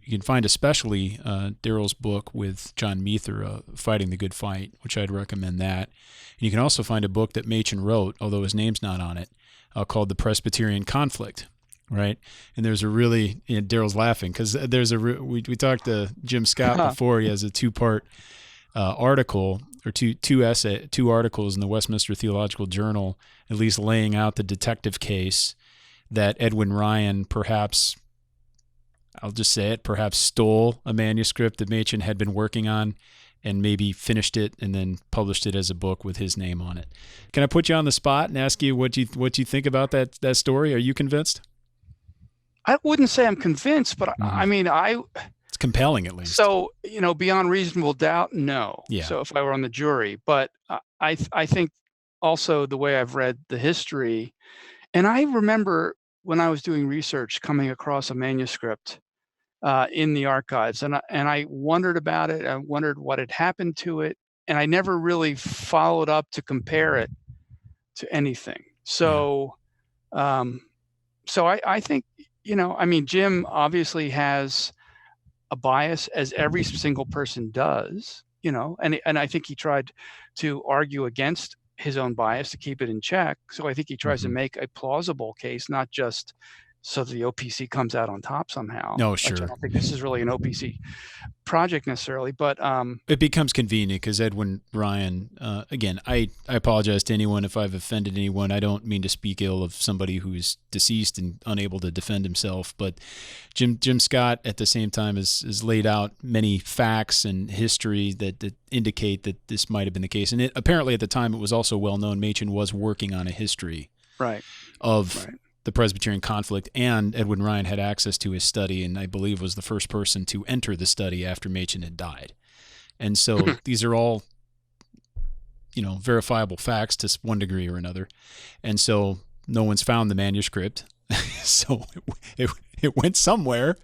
You can find especially Darryl's book with John Meether, Fighting the Good Fight, which I'd recommend that. And you can also find a book that Machen wrote, although his name's not on it, called The Presbyterian Conflict, right? And there's a really, Darryl's laughing because there's we talked to Jim Scott before. He has a two-part article or two articles in the Westminster Theological Journal, at least laying out the detective case that Edwin Rian perhaps, I'll just say it, perhaps stole a manuscript that Machen had been working on and maybe finished it and then published it as a book with his name on it. Can I put you on the spot and ask you what you think about that story? Are you convinced? I wouldn't say I'm convinced, but I mean, it's compelling at least. So, beyond reasonable doubt, no. Yeah. So if I were on the jury, but I think also the way I've read the history, and I remember when I was doing research coming across a manuscript in the archives, and I wondered about it. I wondered what had happened to it, and I never really followed up to compare it to anything. So, I think, I mean, Jim obviously has a bias, as every single person does, and I think he tried to argue against his own bias to keep it in check. So I think he tries to make a plausible case, not just so the OPC comes out on top somehow. No, sure. I don't think this is really an OPC project necessarily, but it becomes convenient because Edwin Rian, again, I apologize to anyone if I've offended anyone. I don't mean to speak ill of somebody who's deceased and unable to defend himself, but Jim Scott at the same time has laid out many facts and history that indicate that this might have been the case. And apparently at the time it was also well known Machen was working on a history of the Presbyterian Conflict, and Edwin Rian had access to his study, and I believe was the first person to enter the study after Machen had died. And so these are all, verifiable facts to one degree or another. And so no one's found the manuscript, so it went somewhere.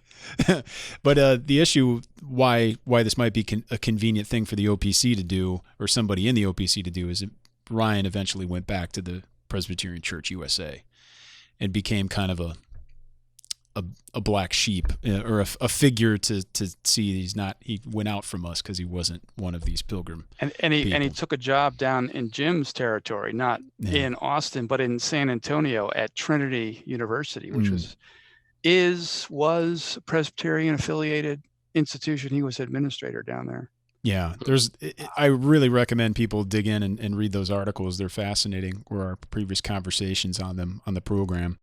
But the issue why this might be a convenient thing for the OPC to do, or somebody in the OPC to do, is that Rian eventually went back to the Presbyterian Church USA and became kind of a black sheep, or a figure to see he went out from us because he wasn't one of these pilgrim and he took a job down in Jim's territory, not in Austin, but in San Antonio at Trinity University, which was a Presbyterian affiliated institution. He was administrator down there. Yeah, I really recommend people dig in and read those articles. They're fascinating, or our previous conversations on them on the program.